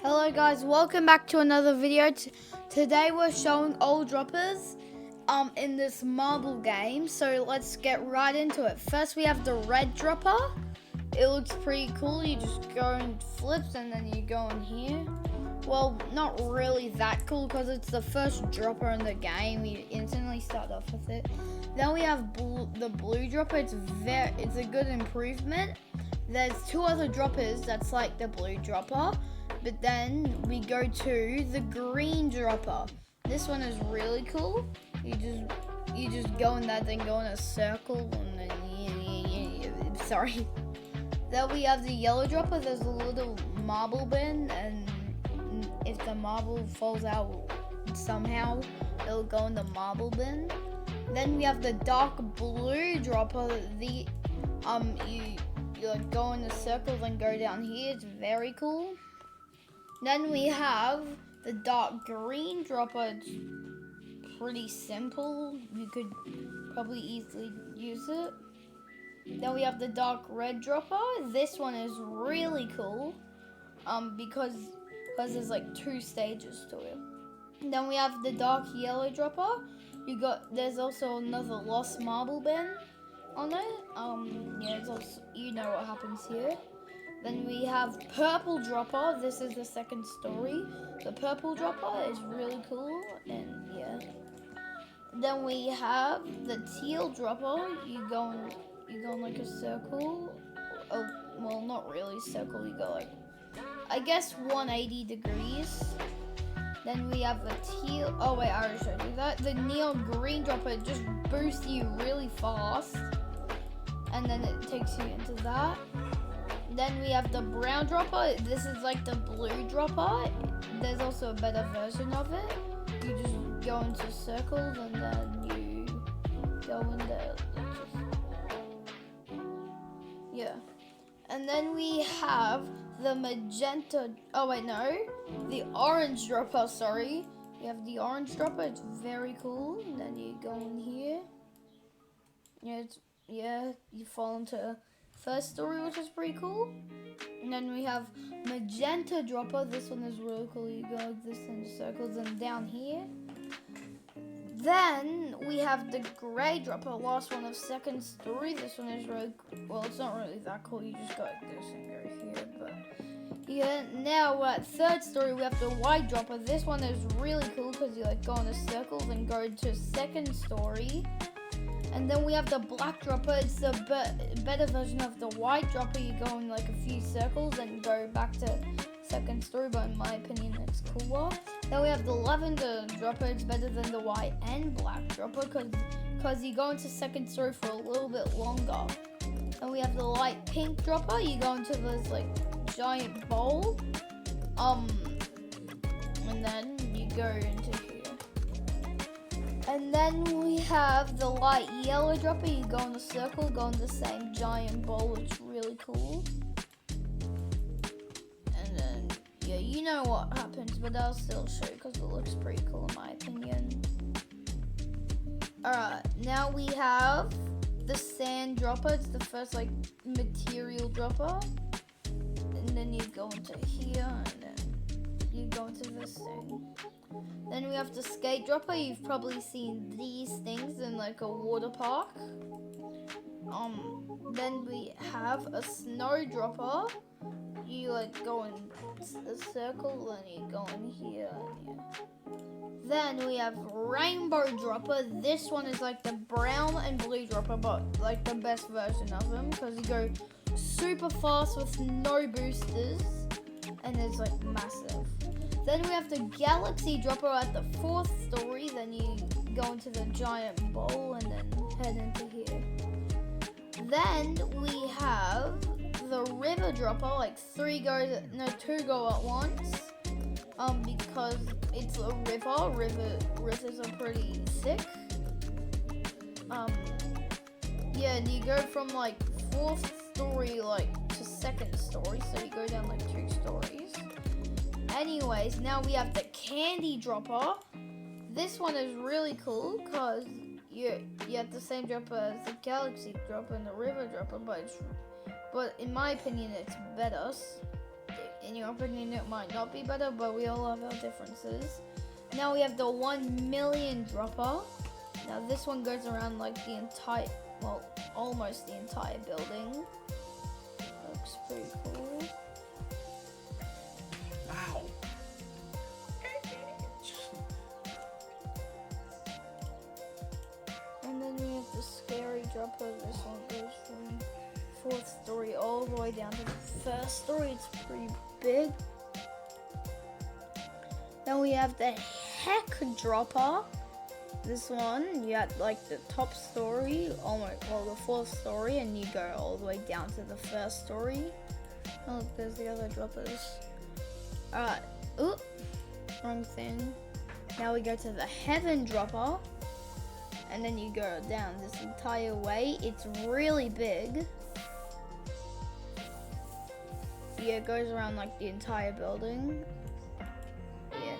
Hello guys, welcome back to another video. Today we're showing all droppers in this marble game. So let's get right into it. First we have the red dropper. It looks pretty cool. You just go and flips and then you go in here. Well, not really that cool because it's the first dropper in the game. You instantly start off with it. Then we have the blue dropper. It's a good improvement. There's two other droppers that's like the blue dropper. But then we go to the green dropper. This one is really cool. You just go in that, then go in a circle, and then sorry. Then we have the yellow dropper. There's a little marble bin, and if the marble falls out somehow, it'll go in the marble bin. Then we have the dark blue dropper. You like go in the circle, then go down here. It's very cool. Then we have the dark green dropper. It's pretty simple. You could probably easily use it. Then we have the dark red dropper. This one is really cool because there's like two stages to it. Then we have the dark yellow dropper. There's also another lost marble bin on it. Yeah, it's also, you know what happens here. Then we have purple dropper. This is the second story. The purple dropper is really cool, and yeah. Then we have the teal dropper. You go in like a circle. Oh, well, not really circle. You go like, I guess 180 degrees. Then we have the teal. Oh wait, I already showed you that. The neon green dropper just boosts you really fast, and then it takes you into that. Then we have the brown dropper. This is like the blue dropper. There's also a better version of it. You just go into circles and then you go in there. Yeah. And then we have the magenta. Oh wait, no. The orange dropper, sorry. We have the orange dropper. It's very cool. And then you go in here. Yeah, you fall into first story, which is pretty cool. And then we have magenta dropper. This one is really cool. You go like this in circles and down here. Then we have the gray dropper, last one of second story. This one is really well, it's not really that cool. You just go like this and go here. But yeah, now at third story we have the white dropper. This one is really cool because you like go in a circle and go to second story. And then we have the black dropper. It's the better version of the white dropper. You go in like a few circles and go back to second story, but in my opinion it's cooler. Then we have the lavender dropper. It's better than the white and black dropper because you go into second story for a little bit longer. Then we have the light pink dropper. You go into this like giant bowl. And then you go into here. And then we have the light yellow dropper. You go in the circle, go in the same giant bowl. It's really cool. And then, yeah, you know what happens, but I'll still show you because it looks pretty cool in my opinion. Alright, now we have the sand dropper. It's the first, like, material dropper. And then you go into here, and then you go into this thing. Then we have the skate dropper. You've probably seen these things in like a water park. Then we have a snow dropper. You like go in a circle and you go in here. And yeah. Then we have rainbow dropper. This one is like the brown and blue dropper, but like the best version of them because you go super fast with no boosters, and it's like massive. Then we have the galaxy dropper at the fourth story. Then you go into the giant bowl and then head into here. Then we have the river dropper, like two go at once. Because it's a river. Rivers are pretty sick. Yeah, and you go from like fourth story like to second story, so you go down like 2 stories. Anyways, now we have the candy dropper. This one is really cool because you have the same dropper as the galaxy dropper and the river dropper, but in my opinion it's better. in your opinion, it might not be better, but we all have our differences. Now we have the 1 million dropper. Now this one goes around like the entire, well, almost the entire building. Looks pretty cool. Wow. And then we have the scary dropper. This one goes from 4th story all the way down to the 1st story. It's pretty big. Then we have the heck dropper. This one, you got like the top story, almost, well, the 4th story, and you go all the way down to the 1st story. Oh, look, there's the other droppers. Alright, oop, wrong thing. Now we go to the heaven dropper, and then you go down this entire way. It's really big. Yeah, it goes around like the entire building. Yeah.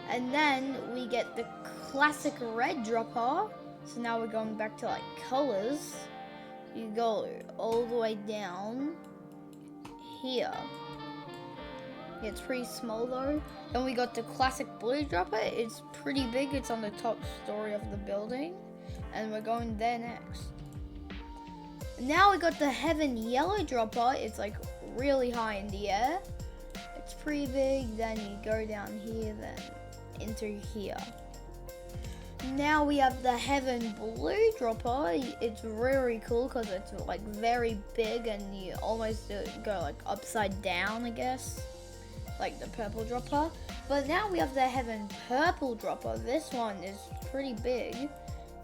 And then we get the classic red dropper. So now we're going back to like colors. You go all the way down here. Yeah, it's pretty small though. Then we got the classic blue dropper. It's pretty big. It's on the top story of the building. And we're going there next. Now we got the heaven yellow dropper. It's like really high in the air. It's pretty big. Then you go down here, then into here. Now we have the heaven blue dropper. It's really cool because it's like very big and you almost go like upside down, I guess, like the purple dropper. But now we have the heaven purple dropper. This one is pretty big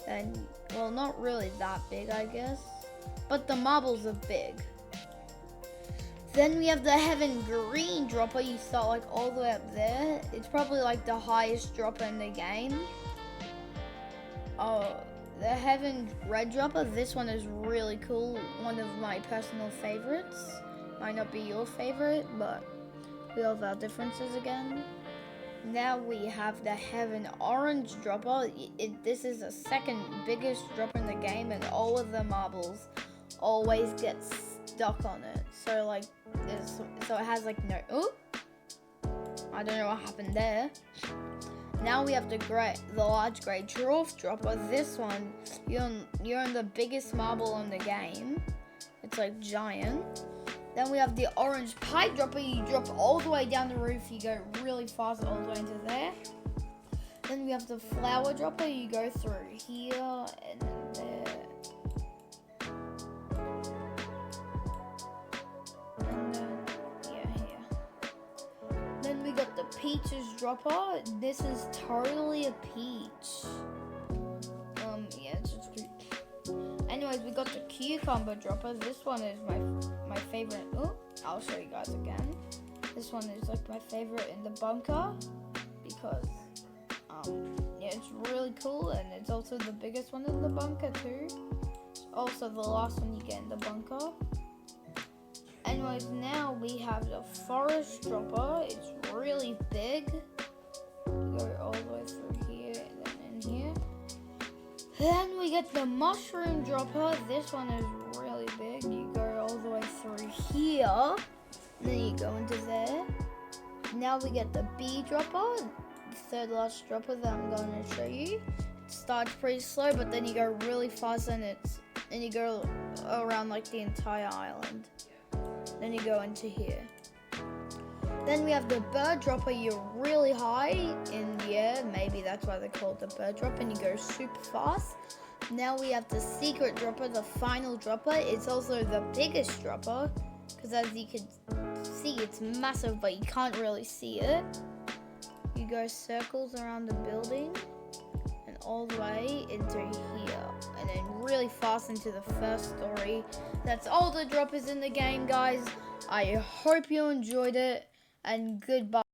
and, well, not really that big, I guess, but the marbles are big. Then we have the heaven green dropper. You start like all the way up there. It's probably like the highest dropper in the game. Oh, the heaven red dropper. This one is really cool. One of my personal favorites. Might not be your favorite, but we all have our differences again. Now we have the heaven orange dropper. This is the second biggest dropper in the game, and all of the marbles always get stuck on it. So like, so it has like no. Ooh, I don't know what happened there. Now we have the large grey dwarf dropper. This one, you're on the biggest marble in the game. It's like giant. Then we have the orange pipe dropper. You drop all the way down the roof. You go really fast all the way into there. Then we have the flower dropper. You go through here and then there. And then, yeah, here. Then we got the peaches dropper. This is totally a peach. Yeah, it's just cute. Anyways, we got the cucumber dropper. This one is my favorite. Oh, I'll show you guys again. This one is like my favorite in the bunker because yeah, it's really cool, and it's also the biggest one in the bunker too. It's also the last one you get in the bunker. Anyways, now we have the forest dropper. It's really big. You go all the way through here and then in here. Then we get the mushroom dropper. This one is really big. You go all the way through here. And then you go into there. Now we get the bee dropper. The third last dropper that I'm going to show you. It starts pretty slow, but then you go really fast and you go around like the entire island. Then you go into here. Then we have the bird dropper. You're really high in the air. Maybe that's why they call it the bird dropper, and you go super fast. Now we have the secret dropper, the final dropper. It's also the biggest dropper because as you can see, it's massive, but you can't really see it. You go circles around the building and all the way into here, and then really fast into the first story. That's all the droppers in the game, guys. I hope you enjoyed it, and goodbye.